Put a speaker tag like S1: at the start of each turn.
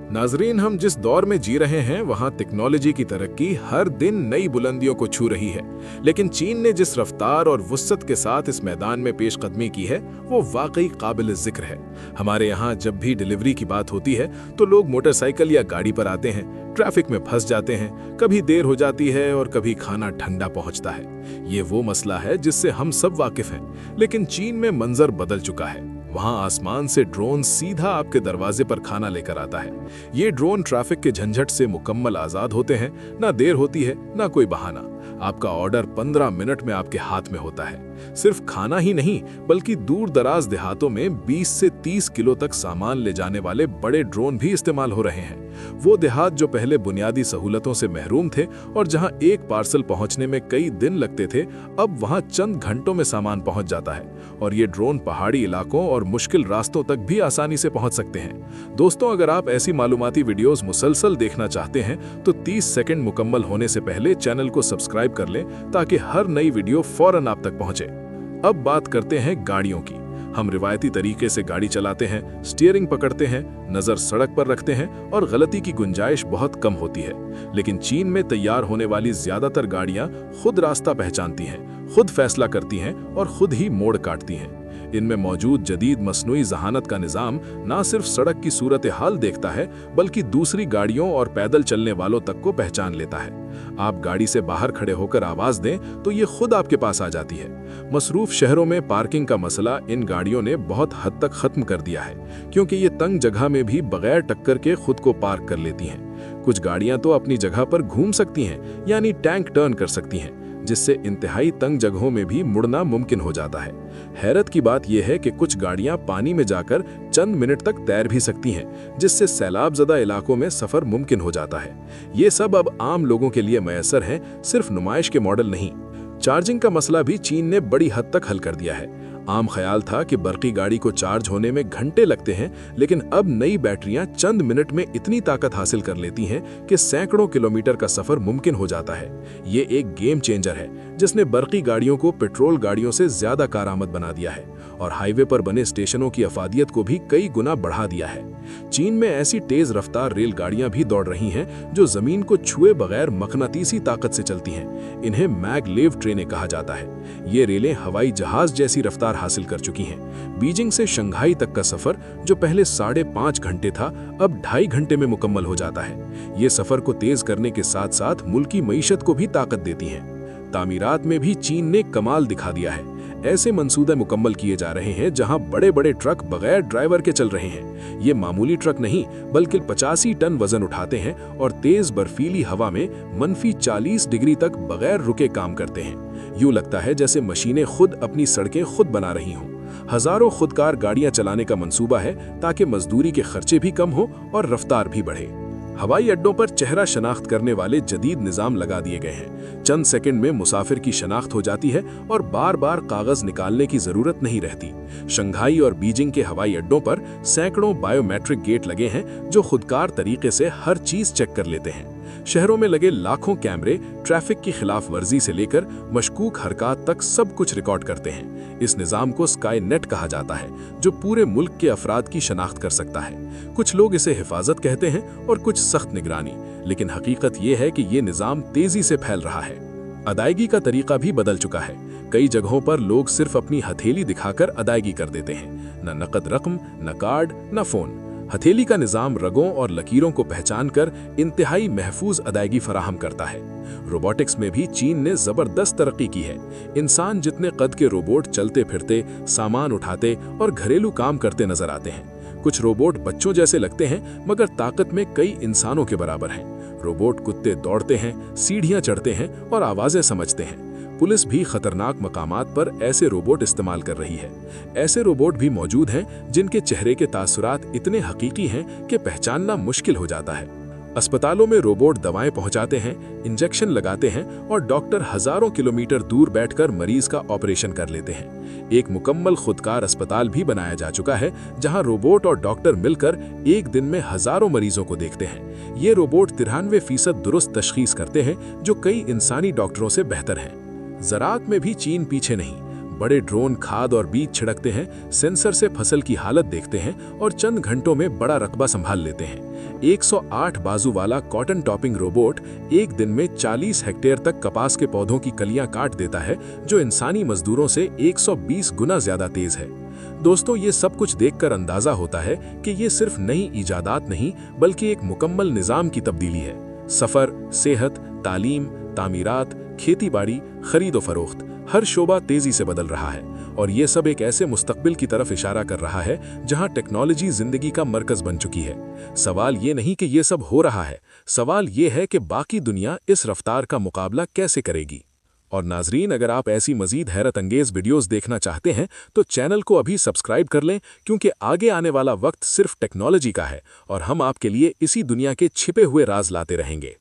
S1: नाजरीन, हम जिस दौर में जी रहे हैं वहाँ टेक्नोलॉजी की तरक्की हर दिन नई बुलंदियों को छू रही है। लेकिन चीन ने जिस रफ्तार और वुस्सत के साथ इस मैदान में पेशकदमी की है वो वाकई काबिल जिक्र है। हमारे यहाँ जब भी डिलीवरी की बात होती है तो लोग मोटरसाइकिल या गाड़ी पर आते हैं, ट्रैफिक में फंस जाते हैं, कभी देर हो जाती है और कभी खाना ठंडा पहुँचता है। ये वो मसला है जिससे हम सब वाकिफ हैं, लेकिन चीन में मंजर बदल चुका है। वहां आसमान से ड्रोन सीधा आपके दरवाजे पर खाना लेकर आता है। ये ड्रोन ट्रैफिक के झंझट से मुकम्मल आजाद होते हैं, ना देर होती है ना कोई बहाना। आपका ऑर्डर 15 मिनट में आपके हाथ में होता है। सिर्फ खाना ही नहीं बल्कि दूर दराज देहातों में 20 से 30 किलो तक सामान ले जाने वाले बड़े ड्रोन भी इस्तेमाल हो रहे हैं। वो देहात जो पहले बुनियादी सहूलतों से महरूम थे और जहां एक पार्सल पहुंचने में कई दिन लगते थे, अब वहां चंद घंटों में सामान पहुंच जाता है। और ये ड्रोन पहाड़ी इलाकों और मुश्किल रास्तों तक भी आसानी से पहुंच सकते हैं। दोस्तों, अगर आप ऐसी मालूमाती वीडियोस मुसलसल देखना चाहते हैं तो 30 सेकंड मुकम्मल होने से पहले चैनल को सब्सक्राइब कर लें ताकि हर नई वीडियो फौरन आप तक पहुंचे। अब बात करते हैं गाड़ियों की। हम रिवायती तरीके से गाड़ी चलाते हैं, स्टीयरिंग पकड़ते हैं, नजर सड़क पर रखते हैं और गलती की गुंजाइश बहुत कम होती है। लेकिन चीन में तैयार होने वाली ज्यादातर गाड़ियां खुद रास्ता पहचानती हैं, खुद फैसला करती हैं और खुद ही मोड़ काटती हैं। इनमें मौजूद जदीद मसनूई जहानत का निज़ाम न सिर्फ सड़क की सूरत हाल देखता है बल्कि दूसरी गाड़ियों और पैदल चलने वालों तक को पहचान लेता है। आप गाड़ी से बाहर खड़े होकर आवाज दें तो ये खुद आपके पास आ जाती है। मसरूफ शहरों में पार्किंग का मसला इन गाड़ियों ने बहुत हद तक खत्म कर दिया है, क्योंकि ये तंग जगह में भी बगैर टक्कर के खुद को पार्क कर लेती हैं। कुछ गाड़ियां तो अपनी जगह पर घूम सकती हैं, यानी टैंक टर्न कर सकती हैं, जिससे इंतहाई तंग जगहों में भी मुड़ना मुमकिन हो जाता है। हैरत की बात यह है कि कुछ गाड़ियां पानी में जाकर चंद मिनट तक तैर भी सकती हैं, जिससे सैलाब ज़दा इलाकों में सफर मुमकिन हो जाता है। ये सब अब आम लोगों के लिए मैसर है, सिर्फ नुमाइश के मॉडल नहीं। चार्जिंग का मसला भी चीन ने बड़ी हद तक हल कर दिया है। आम ख्याल था कि बरकी गाड़ी को चार्ज होने में घंटे लगते हैं, लेकिन अब नई बैटरियां चंद मिनट में इतनी ताकत हासिल कर लेती हैं कि सैकड़ों किलोमीटर का सफर मुमकिन हो जाता है। ये एक गेम चेंजर है जिसने बरकी गाड़ियों को पेट्रोल गाड़ियों से ज्यादा कारआमद बना दिया है और हाईवे पर बने स्टेशनों की अफादियत को भी कई गुना बढ़ा दिया है। चीन में ऐसी तेज रफ्तार रेलगाड़ियां भी दौड़ रही हैं जो जमीन को छुए बगैर मकनातीसी ताकत से चलती हैं। इन्हें मैगलेव ट्रेनें कहा जाता है। ये रेलें हवाई जहाज जैसी रफ्तार हासिल कर चुकी हैं। बीजिंग से शंघाई तक का सफर जो पहले 5.5 घंटे था, अब 2.5 घंटे में मुकम्मल हो जाता है। ये सफर को तेज करने के साथ साथ मुल्की मईशत को भी ताकत देती हैं। तामीरात में भी चीन ने कमाल दिखा दिया है। ऐसे मंसूबे मुकम्मल किए जा रहे हैं जहां बड़े बड़े ट्रक बगैर ड्राइवर के चल रहे हैं। ये मामूली ट्रक नहीं बल्कि 85 टन वजन उठाते हैं और तेज बर्फीली हवा में -40 डिग्री तक बगैर रुके काम करते हैं। यूं लगता है जैसे मशीनें खुद अपनी सड़कें खुद बना रही हों। हजारों खुदकार गाड़ियां चलाने का मंसूबा है ताकि मजदूरी के खर्चे भी कम हो और रफ्तार भी बढ़े। हवाई अड्डों पर चेहरा शनाख्त करने वाले जदीद निज़ाम लगा दिए गए हैं। चंद सेकंड में मुसाफिर की शनाख्त हो जाती है और बार बार कागज निकालने की जरूरत नहीं रहती। शंघाई और बीजिंग के हवाई अड्डों पर सैकड़ों बायोमेट्रिक गेट लगे हैं जो खुदकार तरीके से हर चीज चेक कर लेते हैं। शहरों में लगे लाखों कैमरे ट्रैफिक की खिलाफ वर्जी से लेकर मशकूक हरकत तक सब कुछ रिकॉर्ड करते हैं। इस निज़ाम को स्काई नेट कहा जाता है, जो पूरे मुल्क के अफराद की शनाख्त कर सकता है। कुछ लोग इसे हिफाजत कहते हैं और कुछ सख्त निगरानी, लेकिन हकीकत ये है कि ये निज़ाम तेजी से फैल रहा है। अदायगी का तरीका भी बदल चुका है। कई जगहों पर लोग सिर्फ अपनी हथेली दिखाकर अदायगी कर देते हैं। न नकद रकम, न कार्ड, न फोन। हथेली का निज़ाम रगों और लकीरों को पहचान कर इंतहाई महफूज अदायगी फराहम करता है। रोबोटिक्स में भी चीन ने जबरदस्त तरक्की की है। इंसान जितने कद के रोबोट चलते फिरते, सामान उठाते और घरेलू काम करते नजर आते हैं। कुछ रोबोट बच्चों जैसे लगते हैं मगर ताकत में कई इंसानों के बराबर हैं। रोबोट कुत्ते दौड़ते हैं, सीढ़ियां चढ़ते हैं और आवाजें समझते हैं। पुलिस भी खतरनाक मकामात पर ऐसे रोबोट इस्तेमाल कर रही है। ऐसे रोबोट भी मौजूद हैं जिनके चेहरे के तासुरात इतने हकीकी हैं कि पहचानना मुश्किल हो जाता है। अस्पतालों में रोबोट दवाएं पहुंचाते हैं, इंजेक्शन लगाते हैं और डॉक्टर हजारों किलोमीटर दूर बैठकर मरीज का ऑपरेशन कर लेते हैं। एक मुकम्मल खुदकार अस्पताल भी बनाया जा चुका है जहां रोबोट और डॉक्टर मिलकर एक दिन में हजारों मरीजों को देखते हैं। ये रोबोट 93% दुरुस्त तशखीस करते हैं, जो कई इंसानी डॉक्टरों से बेहतर हैं। ज़राअत में भी चीन पीछे नहीं। बड़े ड्रोन खाद और बीज छिड़कते हैं, सेंसर से फसल की हालत देखते हैं और चंद घंटों में बड़ा रकबा संभाल लेते हैं। 108 बाजू वाला कॉटन टॉपिंग रोबोट एक दिन में 40 हेक्टेयर तक कपास के पौधों की कलियां काट देता है, जो इंसानी मजदूरों से 120 गुना ज्यादा तेज है। दोस्तों, ये सब कुछ देखकर अंदाजा होता है कि ये सिर्फ नई इजादात नहीं बल्कि एक मुकम्मल निजाम की तब्दीली है। सफर, सेहत, तालीम, तामीरात, खेती बाड़ी, खरीदो फरोख्त, हर शोबा तेजी से बदल रहा है और ये सब एक ऐसे मुस्तकबिल की तरफ इशारा कर रहा है जहां टेक्नोलॉजी जिंदगी का मरकज बन चुकी है। सवाल ये नहीं कि ये सब हो रहा है, सवाल ये है कि बाकी दुनिया इस रफ्तार का मुकाबला कैसे करेगी। और नाजरीन, अगर आप ऐसी मजीद हैरत अंगेज वीडियोस देखना चाहते हैं तो चैनल को अभी सब्सक्राइब कर लें, क्योंकि आगे आने वाला वक्त सिर्फ टेक्नोलॉजी का है और हम आपके लिए इसी दुनिया के छिपे हुए राज लाते रहेंगे।